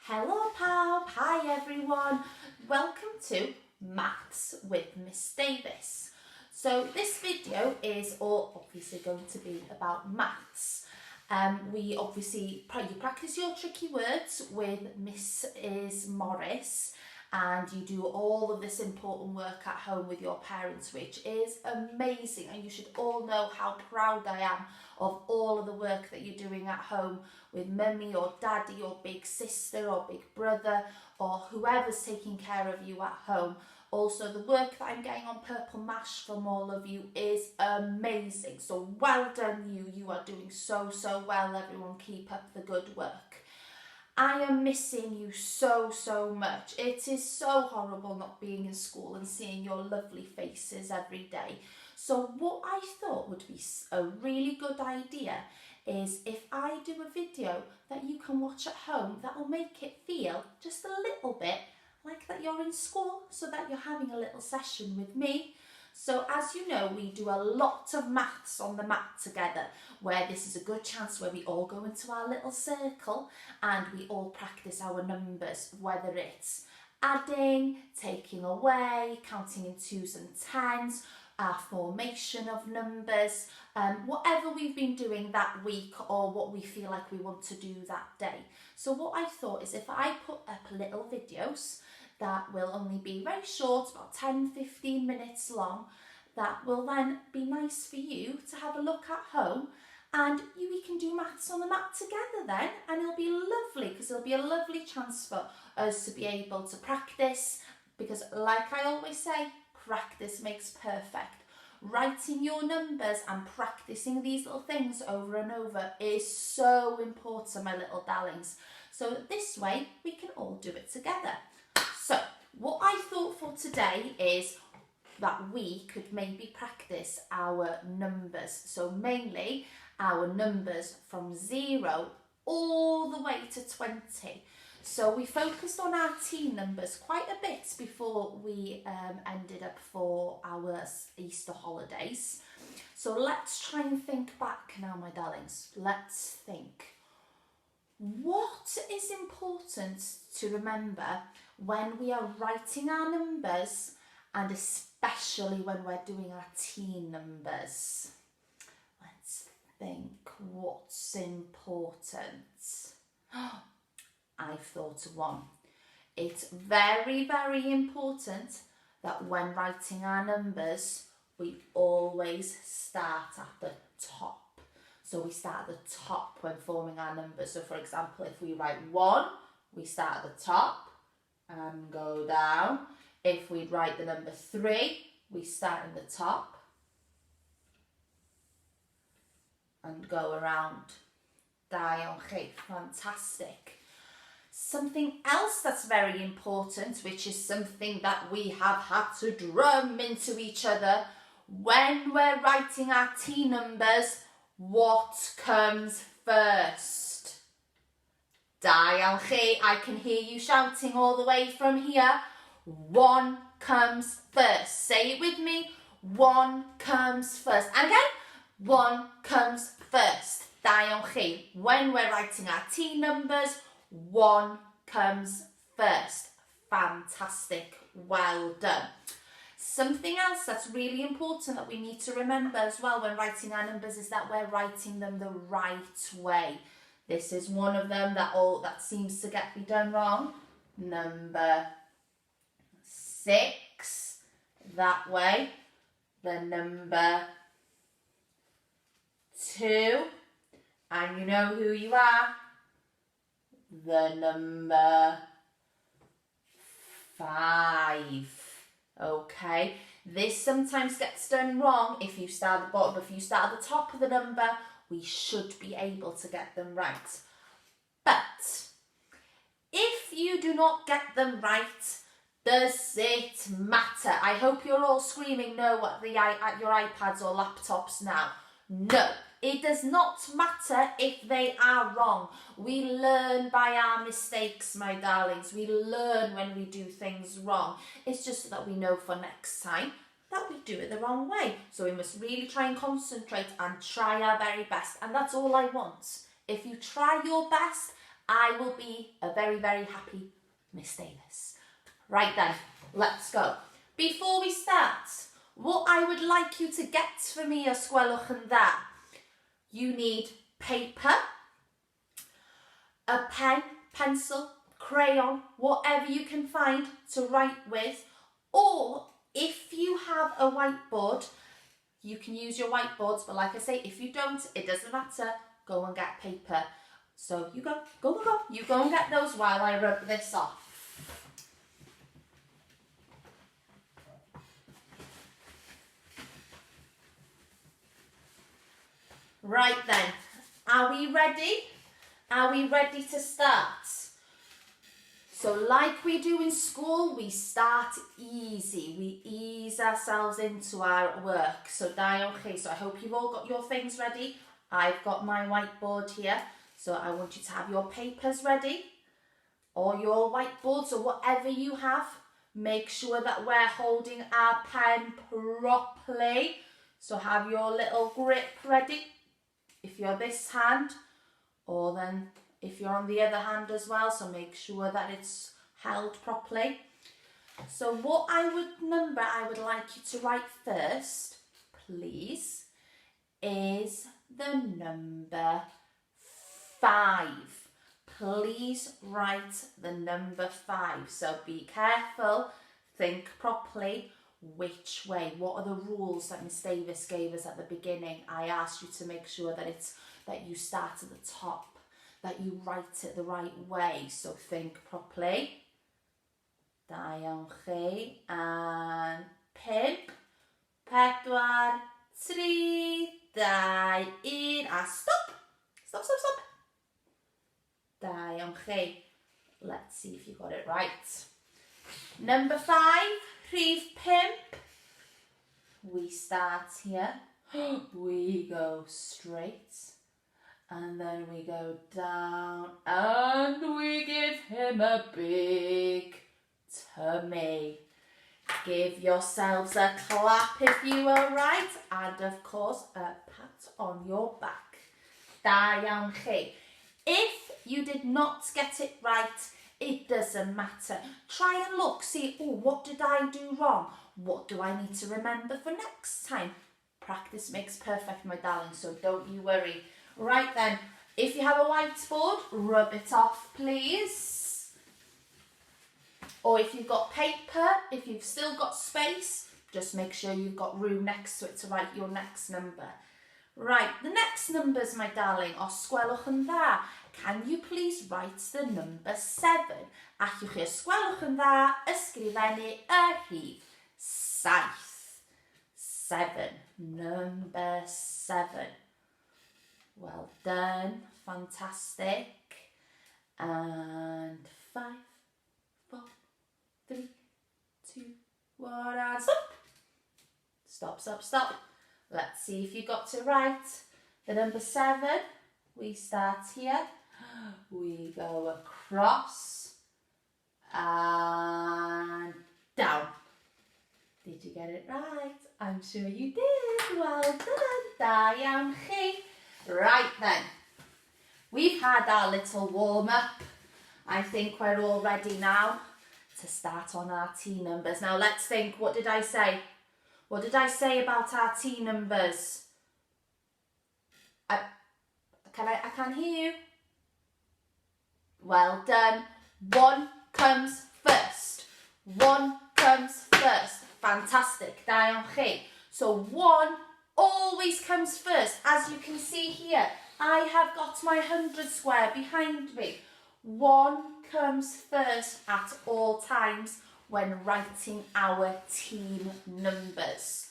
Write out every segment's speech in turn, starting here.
Hello pal, hi everyone. Welcome to Maths with Miss Davis. So this video is all obviously going to be about maths. You practice your tricky words with Mrs. Morris, and you do all of this important work at home with your parents, which is amazing, and you should all know how proud I am of all of the work that you're doing at home with mummy or daddy or big sister or big brother or whoever's taking care of you at home. Also, the work that I'm getting on Purple Mash from all of you is amazing. So well done you. You are doing so well, everyone. Keep up the good work. I am missing you so much. It is so horrible not being in school and seeing your lovely faces every day. So what I thought would be a really good idea is if I do a video that you can watch at home that will make it feel just a little bit like that you're in school, so that you're having a little session with me. So as you know, we do a lot of maths on the mat together, where this is a good chance where we all go into our little circle and we all practice our numbers, whether it's adding, taking away, counting in 2s and 10s, our formation of numbers, whatever we've been doing that week or what we feel like we want to do that day. So what I thought is if I put up little videos that will only be very short, about 10-15 minutes long, that will then be nice for you to have a look at home, and we can do maths on the mat together then, and it'll be lovely because it'll be a lovely chance for us to be able to practice, because like I always say, practice makes perfect. Writing your numbers and practicing these little things over and over is so important, my little darlings. So this way we can all do it together. So what I thought for today is that we could maybe practice our numbers. So mainly our numbers from 0 all the way to 20. So we focused on our teen numbers quite a bit before we ended up for our Easter holidays. So let's try and think back now, my darlings. Let's think. What is important to remember when we are writing our numbers, and especially when we're doing our teen numbers? Let's think what's important. I've thought of one. It's very important that when writing our numbers, we always start at the top. So we start at the top when forming our numbers. So for example, if we write 1, we start at the top and go down. If we write the number 3, we start in the top and go around. Da iawn chi, fantastic. Something else that's very important, which is something that we have had to drum into each other, when we're writing our teen numbers, what comes first? Da iawn chi, I can hear you shouting all the way from here. 1 comes first. Say it with me. 1 comes first. And again, 1 comes first. Da iawn chi. When we're writing our teen numbers, 1 comes first. Fantastic. Well done. Something else that's really important that we need to remember as well when writing our numbers is that we're writing them the right way. This is one of them that seems to be done wrong. Number 6, that way. The number 2, and you know who you are. The number 5. Okay, this sometimes gets done wrong if you start at the bottom. If you start at the top of the number, we should be able to get them right. But if you do not get them right, does it matter? I hope you're all screaming no at your iPads or laptops now. No, it does not matter if they are wrong. We learn by our mistakes, my darlings. We learn when we do things wrong. It's just that we know for next time that we do it the wrong way. So we must really try and concentrate and try our very best. And that's all I want. If you try your best I will be a very, very happy Miss Davis. Right then, let's go. Before we start, what I would like you to get for me as Gwelwch yn dda, you need paper, a pen, pencil, crayon, whatever you can find to write with, or if you have a whiteboard, you can use your whiteboards, but like I say, if you don't, it doesn't matter, go and get paper. So you go, you go and get those while I rub this off. Right then, are we ready? Are we ready to start? So like we do in school, we start easy. We ease ourselves into our work. So okay, so I hope you've all got your things ready. I've got my whiteboard here. So I want you to have your papers ready, or your whiteboards, or whatever you have. Make sure that we're holding our pen properly. So have your little grip ready. If you're this hand, or then if you're on the other hand as well, so make sure that it's held properly. So what number I would like you to write first, please, is the number 5. Please write the number 5. So be careful, think properly. Which way? What are the rules that Miss Davis gave us at the beginning? I asked you to make sure that you start at the top, that you write it the right way. So think properly. Da iawn chi. And 5, 4, 3, 2, 1, and stop. Stop. Da iawn chi. Let's see if you got it right. Number 5. Rhif 5, we start here, we go straight, and then we go down, and we give him a big tummy. Give yourselves a clap if you were right, and of course a pat on your back. Da iawn chi. If you did not get it right, it doesn't matter. Try and look, see, what did I do wrong? What do I need to remember for next time? Practice makes perfect, my darling, so don't you worry. Right then, if you have a whiteboard, rub it off, please. Or if you've got paper, if you've still got space, just make sure you've got room next to it to write your next number. Right, the next numbers, my darling, are Gwelwch yn dda. Can you please write the number 7? Allwch chi Gwelwch yn dda ysgrifennu y rhif 7. 7. Number 7. Well done. Fantastic. And 5, 4, 3, 2, 1, and stop. Stop. Let's see if you got it right. The number 7, we start here. We go across and down. Did you get it right? I'm sure you did. Well done. Da iawn chi. Right then. We've had our little warm-up. I think we're all ready now to start on our T numbers. Now let's think, what did I say? What did I say about our T numbers? I can't hear you. Well done. 1 comes first. 1 comes first. Fantastic. Da iawn chi. So 1 always comes first. As you can see here, I have got my 100 square behind me. 1 comes first at all times when writing our team numbers.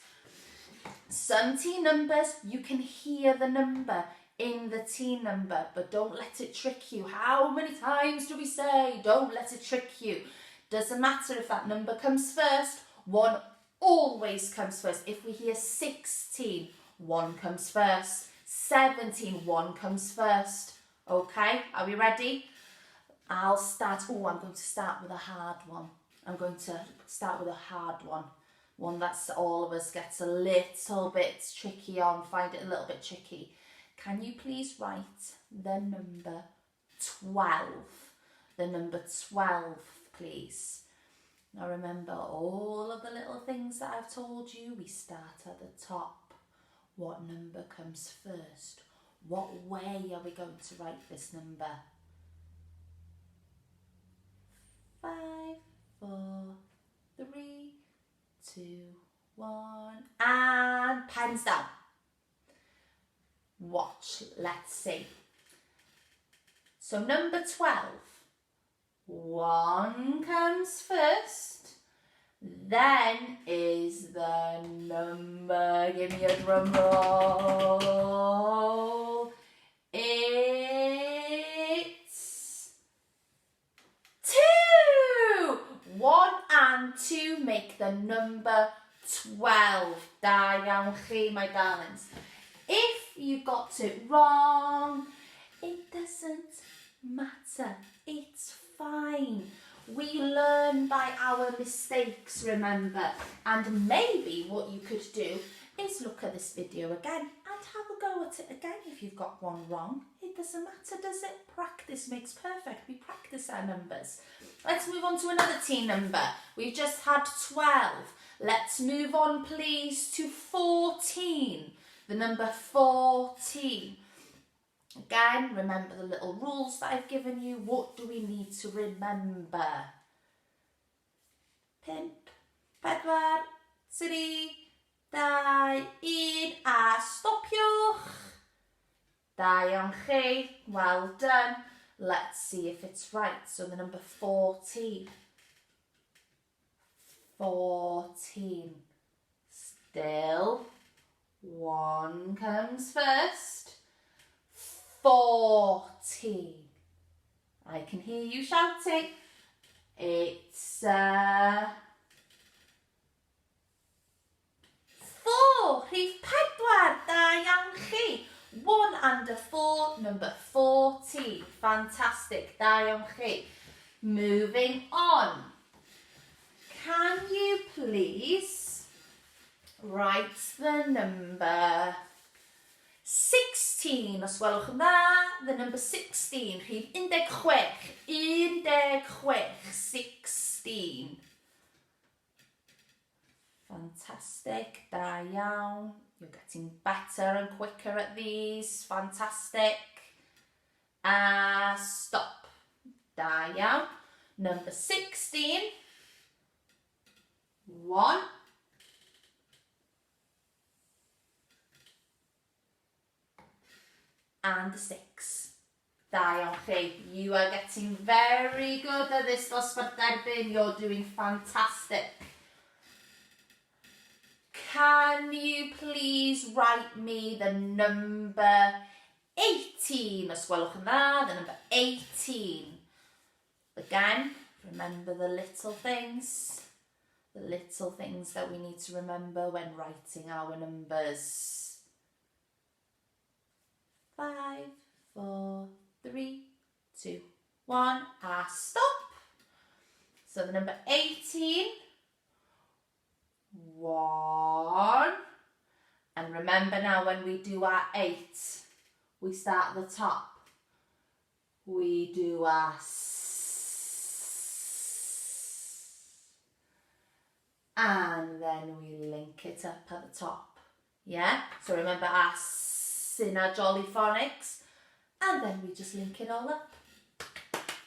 Some team numbers, you can hear the number in the team number, but don't let it trick you. How many times do we say, don't let it trick you? Doesn't matter if that number comes first, 1 always comes first. If we hear 16, 1 comes first. 17, 1 comes first. Okay, are we ready? I'm going to start with a hard one. I'm going to start with a hard one. One that's all of us gets a little bit tricky on, find it a little bit tricky. Can you please write the number 12. The number 12, please. Now remember all of the little things that I've told you, we start at the top. What number comes first? What way are we going to write this number? 5, 4, 3, 2, 1, and pens down. Watch, let's see. So number 12, 1 comes first, then is the number, give me a drum roll, it's 2! 1 and 2 make the number 12. Da iawn chi, my darlings. If you got it wrong, it doesn't matter. It's fine. We learn by our mistakes, remember. And maybe what you could do is look at this video again and have a go at it again if you've got one wrong. It doesn't matter, does it? Practice makes perfect. We practice our numbers. Let's move on to another teen number. We've just had 12. Let's move on, please, to 14. The number 14. Again, remember the little rules that I've given you. What do we need to remember? 5, 4, 3, 2, 1 a stopiwch. Da iawn chi. Well done. Let's see if it's right. So the number 14. 14. Still. 1 comes first. 14. I can hear you shouting. It's 4. Rhif 4. Da iawn chi. 1 and a 4, number 14. Fantastic. Da iawn chi. Moving on. Can you please write the number 16, os gwelwch yn dda, the number 16, rhif 16, 16. Fantastic, da iawn. You're getting better and quicker at these, fantastic. Stop, da iawn. Number 16, 1. And 6. Da iawn chi. You are getting very good at this, dosbarth derbyn. You're doing fantastic. Can you please write me the number 18? Os gwelwch yn dda, the number 18. Again, remember the little things. The little things that we need to remember when writing our numbers. 5, 4, 3, 2, 1, stop. So the number 18, 1. And remember now when we do our 8, we start at the top. We do our and then we link it up at the top. Yeah? So remember our in our jolly phonics, and then we just link it all up.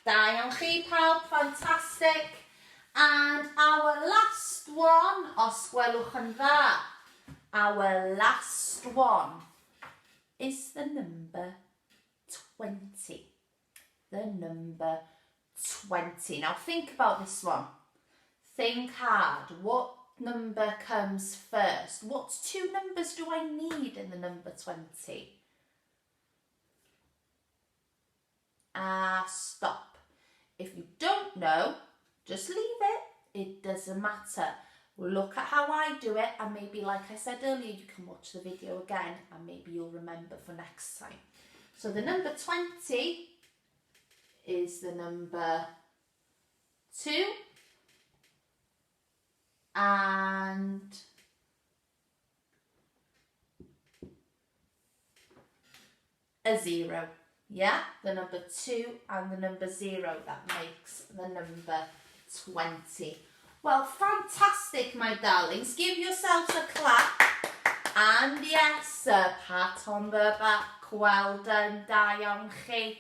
Da iawn chi pawb, fantastic. And our last one, os gwelwch yn dda, our last one is the number 20. The number 20. Now think about this one. Think hard. What number comes first? What 2 numbers do I need in the number 20? Stop. If you don't know, just leave it. It doesn't matter. Look at how I do it, and maybe, like I said earlier, you can watch the video again and maybe you'll remember for next time. So the number 20 is the number 2 and a 0. Yeah, the number 2 and the number 0, that makes the number 20. Well, fantastic, my darlings. Give yourselves a clap. And yes, a pat on the back. Well done, da iawn chi.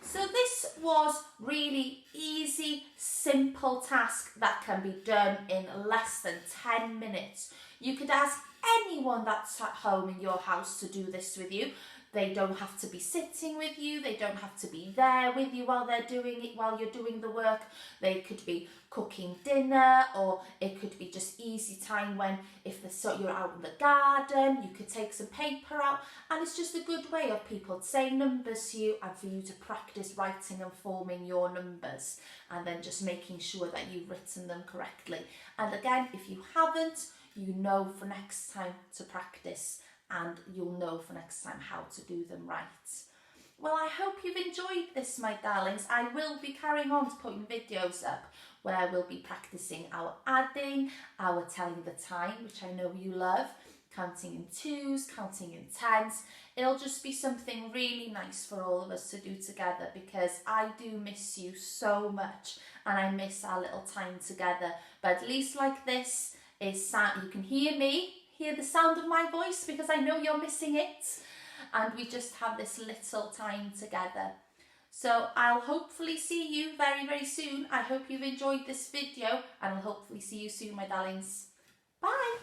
So this was really easy, simple task that can be done in less than 10 minutes. You could ask anyone that's at home in your house to do this with you. They don't have to be sitting with you. They don't have to be there with you while they're doing it, while you're doing the work. They could be cooking dinner, or it could be just easy time when you're out in the garden, you could take some paper out, and it's just a good way of people saying numbers to you and for you to practice writing and forming your numbers, and then just making sure that you've written them correctly. And again, if you haven't, you know for next time to practice, and you'll know for next time how to do them right. Well, I hope you've enjoyed this, my darlings. I will be carrying on putting videos up where we'll be practicing our adding, our telling the time, which I know you love, counting in 2s, counting in 10s. It'll just be something really nice for all of us to do together, because I do miss you so much, and I miss our little time together. But at least like this is you can hear the sound of my voice, because I know you're missing it, and we just have this little time together. So I'll hopefully see you very, very soon. I hope you've enjoyed this video, and I'll hopefully see you soon, my darlings. Bye.